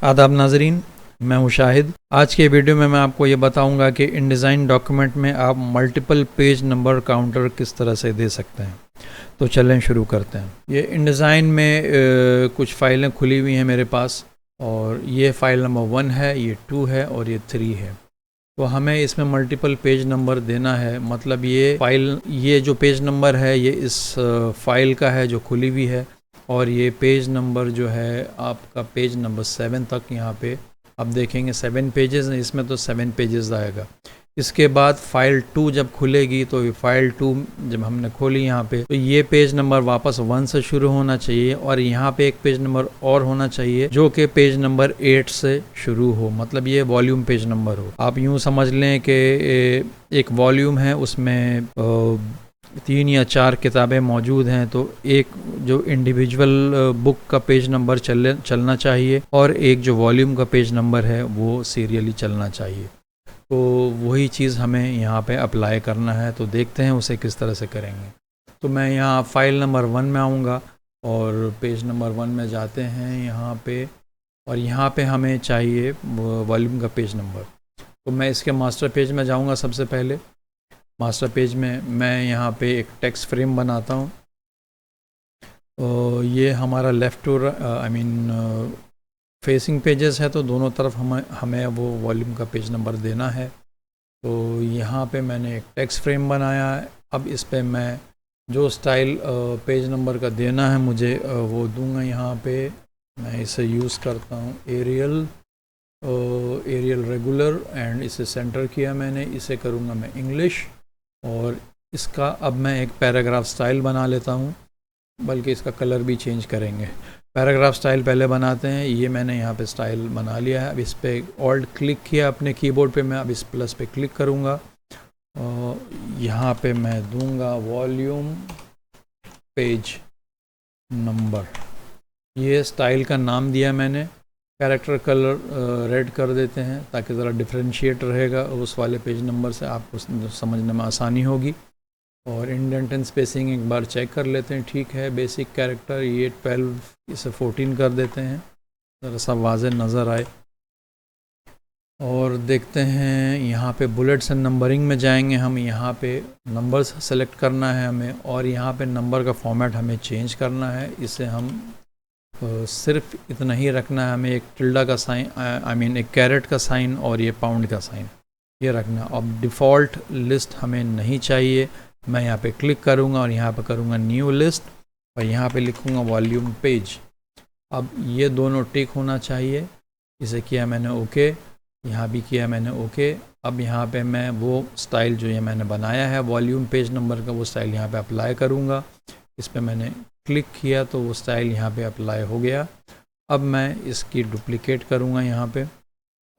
आदाब नाजरीन, मैं हूँ शाहिद। आज के वीडियो में मैं आपको ये बताऊंगा कि इनडिज़ाइन डॉक्यूमेंट में आप मल्टीपल पेज नंबर काउंटर किस तरह से दे सकते हैं। तो चलें शुरू करते हैं। ये इनडिज़ाइन में कुछ फ़ाइलें खुली हुई हैं मेरे पास, और ये फ़ाइल नंबर 1 है, ये 2 है और ये 3 है। तो हमें इसमें मल्टीपल पेज नंबर देना है। मतलब ये जो पेज नंबर है ये इस फ़ाइल का है जो खुली हुई है, और ये पेज नंबर जो है आपका पेज नंबर 7 तक यहाँ पे आप देखेंगे 7 पेजेस हैं, इसमें तो 7 पेजेस आएगा। इसके बाद फाइल 2 जब खुलेगी तो ये फाइल 2 जब हमने खोली यहाँ पे, तो ये पेज नंबर वापस 1 से शुरू होना चाहिए, और यहाँ पे एक पेज नंबर और होना चाहिए जो कि पेज नंबर 8 से शुरू हो। मतलब ये वॉल्यूम पेज नंबर हो। आप यूँ समझ लें कि एक वॉल्यूम है, उसमें 3 या 4 किताबें मौजूद हैं, तो एक जो इंडिविजुअल बुक का पेज नंबर चलना चाहिए, और एक जो वॉल्यूम का पेज नंबर है वो सीरियली चलना चाहिए। तो वही चीज़ हमें यहाँ पे अप्लाई करना है। तो देखते हैं उसे किस तरह से करेंगे। तो मैं यहाँ फाइल नंबर 1 में आऊँगा और पेज नंबर 1 में जाते हैं यहाँ पे, और यहाँ पे हमें चाहिए वॉल्यूम का पेज नंबर। तो मैं इसके मास्टर पेज में जाऊँगा। सबसे पहले मास्टर पेज में मैं यहाँ पे एक टेक्स्ट फ्रेम बनाता हूँ। ये हमारा लेफ़्ट टू फेसिंग पेजेस है, तो दोनों तरफ हमें वो वॉल्यूम का पेज नंबर देना है। तो यहाँ पे मैंने एक टेक्स्ट फ्रेम बनाया है। अब इस पे मैं जो स्टाइल पेज नंबर का देना है मुझे वो दूंगा। यहाँ पे मैं इसे यूज़ करता हूँ एरियल रेगुलर, एंड इसे सेंटर किया मैंने। इसे करूँगा मैं इंग्लिश, और इसका अब मैं एक पैराग्राफ स्टाइल बना लेता हूँ, बल्कि इसका कलर भी चेंज करेंगे। पैराग्राफ स्टाइल पहले बनाते हैं। ये मैंने यहाँ पे स्टाइल बना लिया है। अब इस पर ऑल्ट क्लिक किया अपने कीबोर्ड पे। मैं अब इस प्लस पे क्लिक करूँगा, और यहाँ पे मैं दूंगा वॉल्यूम पेज नंबर। ये स्टाइल का नाम दिया मैंने। कैरेक्टर कलर रेड कर देते हैं ताकि ज़रा डिफ्रेंशिएट रहेगा उस वाले पेज नंबर से, आपको समझने में आसानी होगी। और इंडेंट एंड स्पेसिंग एक बार चेक कर लेते हैं, ठीक है। बेसिक कैरेक्टर ये 12, इसे 14 कर देते हैं, ज़रा सा वाज़े नज़र आए। और देखते हैं यहाँ पे बुलेट्स एंड नंबरिंग में जाएंगे हम। यहाँ पे नंबर्स सेलेक्ट करना है हमें, और यहाँ पे नंबर का फॉर्मेट हमें चेंज करना है। इसे हम सिर्फ इतना ही रखना है, हमें एक टिल्डा का साइन, एक कैरेट का साइन और ये पाउंड का साइन, ये रखना। अब डिफ़ॉल्ट लिस्ट हमें नहीं चाहिए। मैं यहाँ पे क्लिक करूँगा और यहाँ पे करूँगा न्यू लिस्ट, और यहाँ पे लिखूँगा वॉल्यूम पेज। अब ये दोनों टिक होना चाहिए। इसे किया मैंने ओके, यहाँ भी किया मैंने ओके। अब यहाँ पे मैं वो स्टाइल जो ये मैंने बनाया है वॉल्यूम पेज नंबर का, वो स्टाइल यहाँ पे अप्लाई करूँगा। इस पर मैंने क्लिक किया तो वो स्टाइल यहाँ पे अप्लाई हो गया। अब मैं इसकी डुप्लिकेट करूँगा यहाँ पे।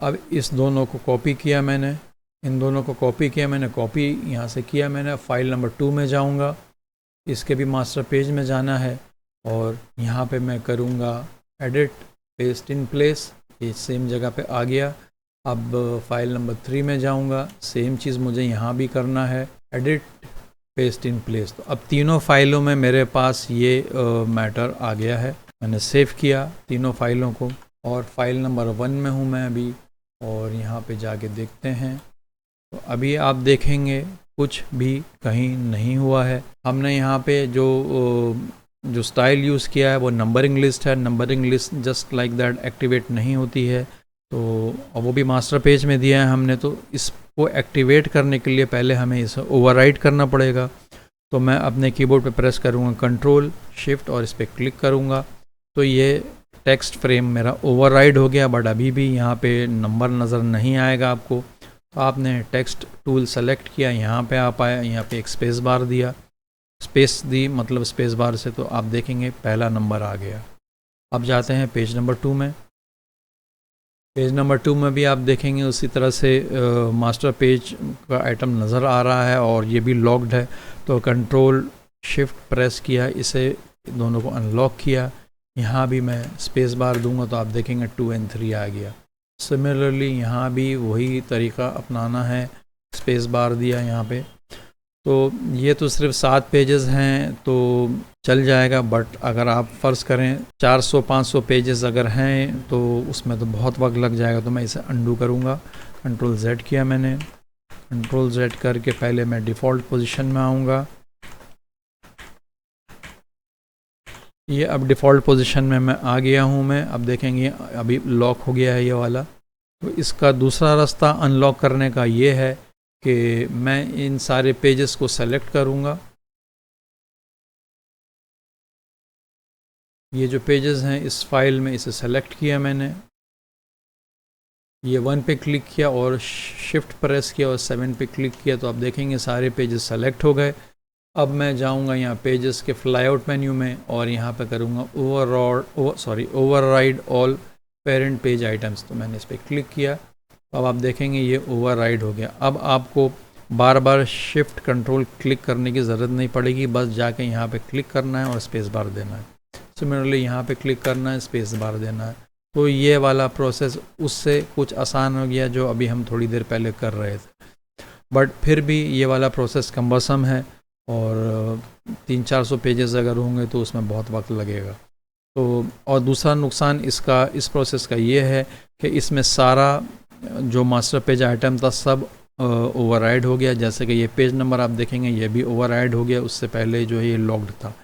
अब इस दोनों को कॉपी किया मैंने, इन दोनों को कॉपी किया मैंने, कॉपी यहाँ से किया मैंने। फाइल नंबर 2 में जाऊँगा, इसके भी मास्टर पेज में जाना है, और यहाँ पे मैं करूँगा एडिट पेस्ट इन प्लेस। ये सेम जगह पे आ गया। अब फाइल नंबर 3 में जाऊँगा, सेम चीज़ मुझे यहाँ भी करना है, एडिट पेस्ट इन प्लेस। तो अब तीनों फाइलों में मेरे पास ये मैटर आ गया है। मैंने सेव किया तीनों फाइलों को, और फाइल नंबर 1 में हूँ मैं अभी, और यहाँ पे जाके देखते हैं। तो अभी आप देखेंगे कुछ भी कहीं नहीं हुआ है। हमने यहाँ पे जो स्टाइल यूज़ किया है वो नंबरिंग लिस्ट है। Numbering list just like that activate नहीं होती है, तो वो भी मास्टर पेज में दिया है हमने। तो इसको एक्टिवेट करने के लिए पहले हमें इसे ओवरराइड करना पड़ेगा। तो मैं अपने कीबोर्ड पे प्रेस करूँगा कंट्रोल शिफ्ट, और इस पर क्लिक करूँगा। तो ये टेक्स्ट फ्रेम मेरा ओवरराइड हो गया, बट अभी भी यहाँ पे नंबर नज़र नहीं आएगा आपको। तो आपने टेक्स्ट टूल सेलेक्ट किया, यहाँ पे आप आए, यहाँ पे एक स्पेस बार दिया, स्पेस दी मतलब स्पेस बार से, तो आप देखेंगे पहला नंबर आ गया। अब जाते हैं पेज नंबर 2 में। पेज नंबर 2 में भी आप देखेंगे उसी तरह से मास्टर पेज का आइटम नज़र आ रहा है, और ये भी लॉक्ड है। तो कंट्रोल शिफ्ट प्रेस किया, इसे दोनों को अनलॉक किया। यहाँ भी मैं स्पेस बार दूंगा तो आप देखेंगे 2 और 3 आ गया। सिमिलरली यहाँ भी वही तरीका अपनाना है, स्पेस बार दिया यहाँ पे। तो ये तो सिर्फ 7 पेजेस हैं तो चल जाएगा, बट अगर आप फ़र्ज़ करें 400-500 पेजेस अगर हैं तो उसमें तो बहुत वक्त लग जाएगा। तो मैं इसे अंडू करूँगा। कंट्रोल Z किया मैंने। कंट्रोल Z करके पहले मैं डिफ़ॉल्ट पोजीशन में आऊँगा। ये अब डिफ़ॉल्ट पोजीशन में मैं आ गया हूँ। मैं अब देखेंगे अभी लॉक हो गया है ये वाला। तो इसका दूसरा रास्ता अनलॉक करने का ये है कि मैं इन सारे पेजेस को सेलेक्ट करूँगा। ये जो पेजेस हैं इस फाइल में, इसे सेलेक्ट किया मैंने। ये 1 पे क्लिक किया और शिफ्ट प्रेस किया और 7 पे क्लिक किया तो आप देखेंगे सारे पेजेस सेलेक्ट हो गए। अब मैं जाऊंगा यहाँ पेजेस के फ्लाईआउट मेन्यू में और यहाँ पे करूँगा override all parent page items. तो मैंने इस पर क्लिक किया। अब आप देखेंगे ये ओवरराइड हो गया। अब आपको बार बार शिफ्ट कंट्रोल क्लिक करने की ज़रूरत नहीं पड़ेगी, बस जाके यहाँ पे क्लिक करना है और स्पेस बार देना है। सिमिलरली यहाँ पे क्लिक करना है, स्पेस बार देना है। तो ये वाला प्रोसेस उससे कुछ आसान हो गया जो अभी हम थोड़ी देर पहले कर रहे थे, बट फिर भी ये वाला प्रोसेस कम्बसम है और 300-400 पेजेस अगर होंगे तो उसमें बहुत वक्त लगेगा। तो और दूसरा नुकसान इसका इस प्रोसेस का ये है कि इसमें सारा जो मास्टर पेज आइटम था सब ओवरराइड हो गया। जैसे कि ये पेज नंबर आप देखेंगे ये भी ओवरराइड हो गया, उससे पहले जो है ये लॉक्ड था।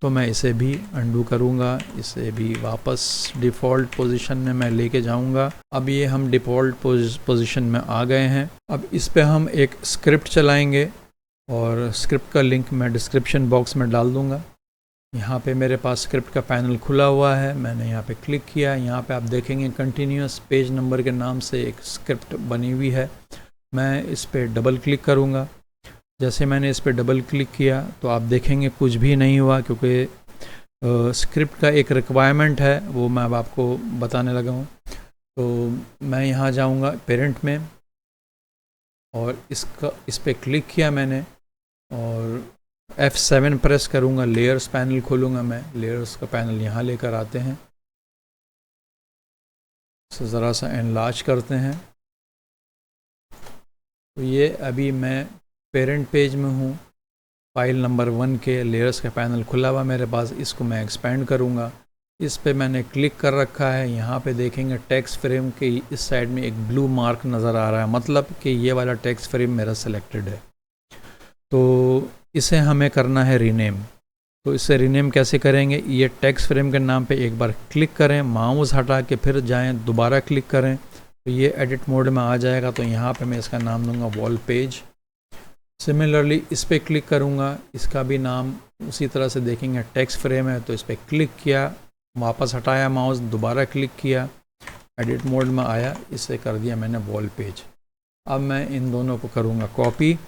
तो मैं इसे भी अंडू करूँगा, इसे भी वापस डिफ़ॉल्ट पोजीशन में मैं लेके जाऊँगा। अब ये हम डिफ़ॉल्ट पोजीशन में आ गए हैं। अब इस पे हम एक स्क्रिप्ट चलाएंगे और स्क्रिप्ट का लिंक मैं डिस्क्रिप्शन बॉक्स में डाल दूँगा। यहाँ पे मेरे पास स्क्रिप्ट का पैनल खुला हुआ है, मैंने यहाँ पे क्लिक किया। यहाँ पे आप देखेंगे कंटिन्यूस पेज नंबर के नाम से एक स्क्रिप्ट बनी हुई है। मैं इस पर डबल क्लिक करूँगा। जैसे मैंने इस पर डबल क्लिक किया तो आप देखेंगे कुछ भी नहीं हुआ, क्योंकि स्क्रिप्ट का एक रिक्वायरमेंट है वो मैं अब आपको बताने लगा हूँ। तो मैं यहाँ जाऊँगा पेरेंट में और इस पर क्लिक किया मैंने और F7 प्रेस करूँगा। लेयर्स पैनल खोलूँगा मैं। लेयर्स का पैनल यहाँ लेकर आते हैं, इसे ज़रा सा एनलार्ज करते हैं। तो ये अभी मैं पेरेंट पेज में हूँ, फाइल नंबर 1 के लेयर्स का पैनल खुला हुआ मेरे पास। इसको मैं एक्सपेंड करूँगा। इस पे मैंने क्लिक कर रखा है। यहाँ पे देखेंगे टेक्स्ट फ्रेम के इस साइड में एक ब्लू मार्क नज़र आ रहा है, मतलब कि ये वाला टेक्स्ट फ्रेम मेरा सिलेक्टेड है। तो इसे हमें करना है रीनेम। तो इसे रीनेम कैसे करेंगे? ये टेक्स्ट फ्रेम के नाम पे एक बार क्लिक करें, माउस हटा के फिर जाएं, दोबारा क्लिक करें तो ये एडिट मोड में आ जाएगा। तो यहाँ पे मैं इसका नाम दूंगा वॉल पेज। सिमिलरली इस पर क्लिक करूँगा, इसका भी नाम उसी तरह से देखेंगे टेक्स्ट फ्रेम है। तो इस पर क्लिक किया, वापस हटाया माउस, दोबारा क्लिक किया, एडिट मोड में आया, इसे कर दिया मैंने वॉल पेज। अब मैं इन दोनों को करूँगा कॉपी।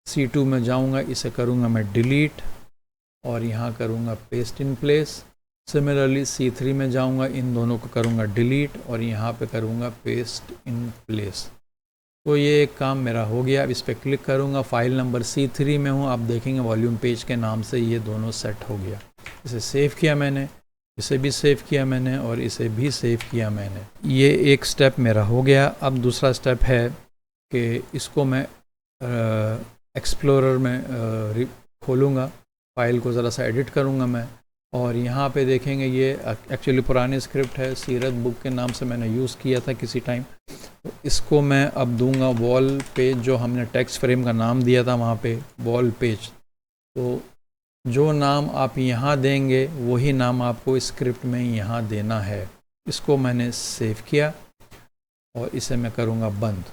C2 में जाऊँगा, इसे करूँगा मैं डिलीट और यहाँ करूँगा paste in place. Similarly C3 में जाऊँगा, इन दोनों को करूँगा डिलीट और यहाँ पे करूँगा पेस्ट इन प्लेस। तो ये एक काम मेरा हो गया। अब इस पर क्लिक करूँगा, फाइल नंबर C3 में हूँ। आप देखेंगे वॉल्यूम पेज के नाम से ये दोनों सेट हो गया। इसे सेव किया मैंने, इसे भी सेव किया मैंने और इसे भी सेव किया मैंने। ये एक स्टेप मेरा हो गया। अब दूसरा स्टेप है कि इसको मैं एक्सप्लोरर में खोलूँगा, फाइल को ज़रा सा एडिट करूँगा मैं और यहाँ पे देखेंगे ये एक्चुअली पुरानी स्क्रिप्ट है, सीरत बुक के नाम से मैंने यूज़ किया था किसी टाइम। तो इसको मैं अब दूंगा वॉल पेज, जो हमने टेक्स्ट फ्रेम का नाम दिया था वहाँ पे वॉल पेज। तो जो नाम आप यहाँ देंगे वही नाम आपको स्क्रिप्ट में यहाँ देना है। इसको मैंने सेव किया और इसे मैं करूँगा बंद।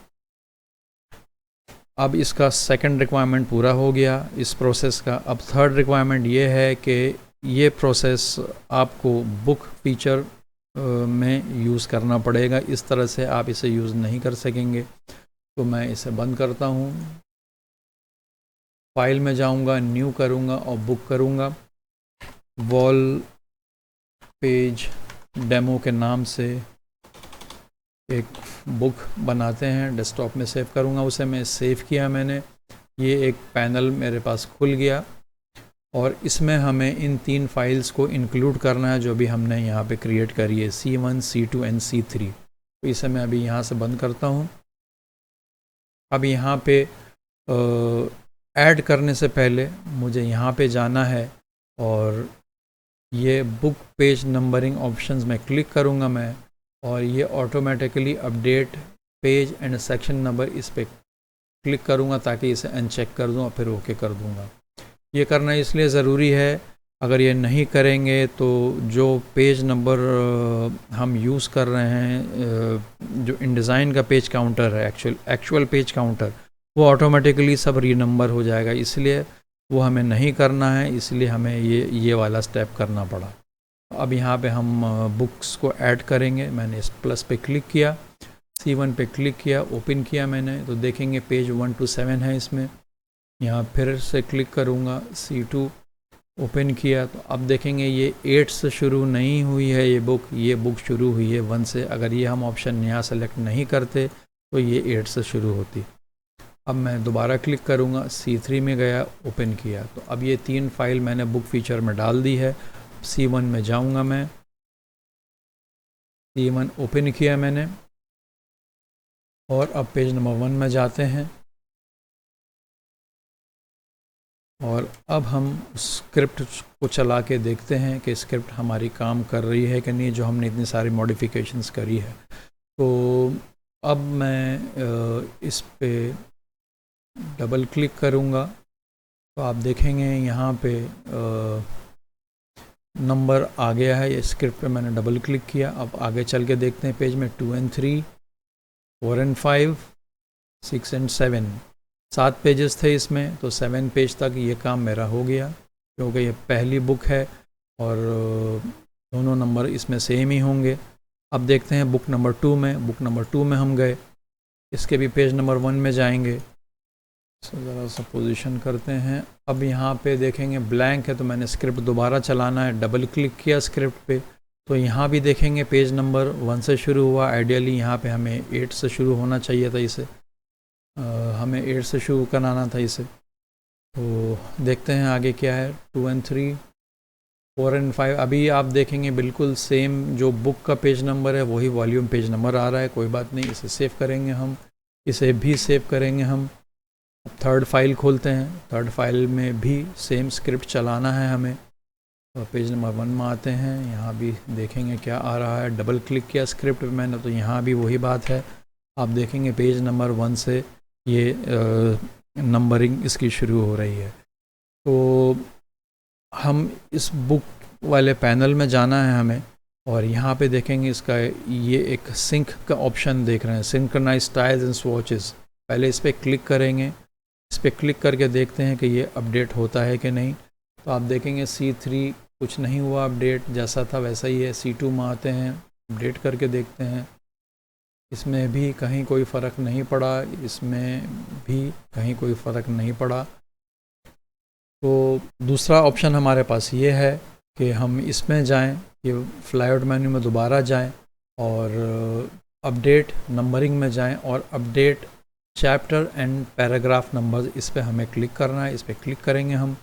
अब इसका सेकंड रिक्वायरमेंट पूरा हो गया इस प्रोसेस का। अब थर्ड रिक्वायरमेंट ये है कि ये प्रोसेस आपको बुक फीचर में यूज़ करना पड़ेगा, इस तरह से आप इसे यूज़ नहीं कर सकेंगे। तो मैं इसे बंद करता हूँ, फाइल में जाऊँगा, न्यू करूँगा और बुक करूँगा। वॉल पेज डेमो के नाम से एक बुक बनाते हैं, डेस्कटॉप में सेव करूँगा उसे। मैं सेव किया मैंने। ये एक पैनल मेरे पास खुल गया और इसमें हमें इन 3 फाइल्स को इंक्लूड करना है जो भी हमने यहाँ पे क्रिएट करी है, C1, C2 एंड C3। तो इसे मैं अभी यहाँ से बंद करता हूँ। अब यहाँ पे ऐड करने से पहले मुझे यहाँ पे जाना है और ये बुक पेज नंबरिंग ऑप्शंस में क्लिक करूँगा मैं, और ये automatically update page and section number इस पर क्लिक करूँगा ताकि इसे अनचेक कर दूँ और फिर ओके कर दूँगा। ये करना इसलिए ज़रूरी है, अगर ये नहीं करेंगे तो जो पेज नंबर हम यूज़ कर रहे हैं, जो InDesign का पेज काउंटर है, एक्चुअल पेज काउंटर, वो ऑटोमेटिकली सब रीनंबर हो जाएगा, इसलिए वो हमें नहीं करना है, इसलिए हमें ये वाला स्टेप करना पड़ा। अब यहाँ पे हम बुक्स को ऐड करेंगे। मैंने इस प्लस पे क्लिक किया, C1 पे क्लिक किया, ओपन किया मैंने, तो देखेंगे पेज 1 to 7 है इसमें। यहाँ फिर से क्लिक करूँगा, C2 ओपन किया, तो अब देखेंगे ये 8 से शुरू नहीं हुई है ये बुक शुरू हुई है 1 से। अगर ये हम ऑप्शन यहाँ सेलेक्ट नहीं करते तो ये 8 से शुरू होती। अब मैं दोबारा क्लिक करूँगा, C3 में गया, ओपन किया, तो अब ये 3 फाइल मैंने बुक फीचर में डाल दी है। C1 में जाऊँगा मैं, C1 ओपन किया मैंने, और अब पेज नंबर 1 में जाते हैं, और अब हम स्क्रिप्ट को चला के देखते हैं कि स्क्रिप्ट हमारी काम कर रही है कि नहीं, जो हमने इतनी सारी मॉडिफिकेशंस करी है। तो अब मैं इस पे डबल क्लिक करूँगा, तो आप देखेंगे यहाँ पे नंबर आ गया है। ये स्क्रिप्ट पे मैंने डबल क्लिक किया। अब आगे चल के देखते हैं पेज में 2 and 3, 4 and 5, 6 and 7, 7 पेजेस थे इसमें, तो 7 पेज तक ये काम मेरा हो गया, क्योंकि ये पहली बुक है और दोनों नंबर इसमें सेम ही होंगे। अब देखते हैं बुक नंबर 2 में। बुक नंबर 2 में हम गए, इसके भी पेज नंबर 1 में जाएंगे, ज़रा सा पोजीशन करते हैं। अब यहाँ पे देखेंगे ब्लैंक है, तो मैंने स्क्रिप्ट दोबारा चलाना है, डबल क्लिक किया स्क्रिप्ट पे, तो यहाँ भी देखेंगे पेज नंबर 1 से शुरू हुआ। आइडियली यहाँ पे हमें 8 से शुरू होना चाहिए था, इसे हमें 8 से शुरू कराना था इसे। तो देखते हैं आगे क्या है। 2 and 3, 4 and 5, अभी आप देखेंगे बिल्कुल सेम जो बुक का पेज नंबर है वही वॉल्यूम पेज नंबर आ रहा है। कोई बात नहीं, इसे सेव करेंगे हम, इसे भी सेव करेंगे हम। अब थर्ड फाइल खोलते हैं, थर्ड फाइल में भी सेम स्क्रिप्ट चलाना है हमें। तो पेज नंबर 1 में आते हैं, यहाँ भी देखेंगे क्या आ रहा है। डबल क्लिक किया स्क्रिप्ट पे मैंने, तो यहाँ भी वही बात है। आप देखेंगे पेज नंबर 1 से ये नंबरिंग इसकी शुरू हो रही है। तो हम इस बुक वाले पैनल में जाना है हमें, और यहाँ पे देखेंगे इसका ये एक सिंक का ऑप्शन देख रहे हैं, सिंक्रोनाइज स्टाइल्स एंड स्वॉचेस। पहले इस पर क्लिक करेंगे, इस पर क्लिक करके देखते हैं कि ये अपडेट होता है कि नहीं। तो आप देखेंगे C3 कुछ नहीं हुआ अपडेट, जैसा था वैसा ही है। C2 में आते हैं, अपडेट करके देखते हैं, इसमें भी कहीं कोई फ़र्क नहीं पड़ा, इसमें भी कहीं कोई फ़र्क नहीं पड़ा। तो दूसरा ऑप्शन हमारे पास ये है कि हम इसमें जाएं, ये फ्लाईआउट मेन्यू में दोबारा जाएं और अपडेट नंबरिंग में जाएं, और update chapter and paragraph numbers, इस पे हमें क्लिक करना है। इस पे क्लिक करेंगे हम,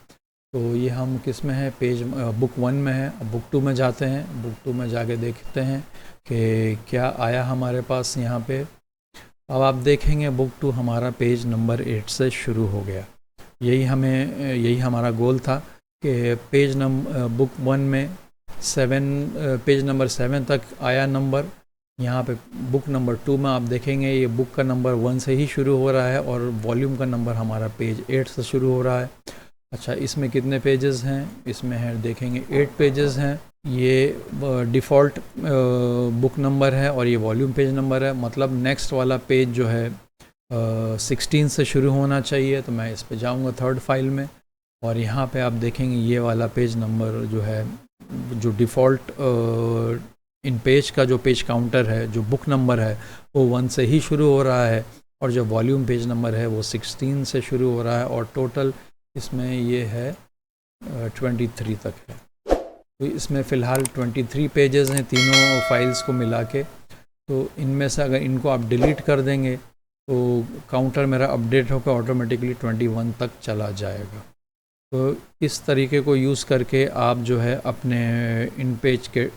तो ये हम किस में है, पेज बुक 1 में है। अब बुक 2 में जाते हैं, बुक 2 में जाके देखते हैं कि क्या आया हमारे पास यहाँ पे। अब आप देखेंगे बुक 2 हमारा पेज नंबर 8 से शुरू हो गया। यही हमारा गोल था कि पेज बुक 1 में 7 पेज नंबर 7 तक आया नंबर। यहाँ पे बुक नंबर 2 में आप देखेंगे ये बुक का नंबर 1 से ही शुरू हो रहा है, और वॉल्यूम का नंबर हमारा पेज 8 से शुरू हो रहा है। अच्छा, इसमें कितने पेजेस हैं, इसमें है देखेंगे 8 पेजेस हैं। ये डिफ़ॉल्ट बुक नंबर है और ये वॉल्यूम पेज नंबर है, मतलब नेक्स्ट वाला पेज जो है 16 से शुरू होना चाहिए। तो मैं इस पे जाऊंगा थर्ड फाइल में, और यहाँ पे आप देखेंगे ये वाला पेज नंबर जो है, जो डिफ़ॉल्ट इन पेज का जो पेज काउंटर है, जो बुक नंबर है वो 1 से ही शुरू हो रहा है, और जो वॉल्यूम पेज नंबर है वो 16 से शुरू हो रहा है, और टोटल इसमें ये है 23 तक है। तो इसमें फ़िलहाल 23 पेजेस हैं तीनों फाइल्स को मिला के। तो इनमें से अगर इनको आप डिलीट कर देंगे तो काउंटर मेरा अपडेट होकर ऑटोमेटिकली 21 तक चला जाएगा। तो इस तरीके को यूज़ करके आप जो है अपने इन पेज के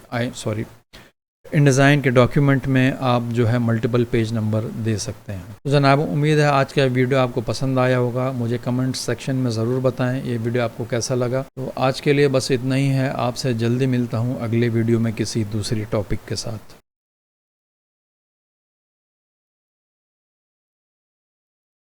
इनडिज़ाइन के डॉक्यूमेंट में आप जो है मल्टीपल पेज नंबर दे सकते हैं। तो जनाब, उम्मीद है आज का वीडियो आपको पसंद आया होगा। मुझे कमेंट सेक्शन में ज़रूर बताएं ये वीडियो आपको कैसा लगा। तो आज के लिए बस इतना ही है। आपसे जल्दी मिलता हूँ अगले वीडियो में किसी दूसरी टॉपिक के साथ।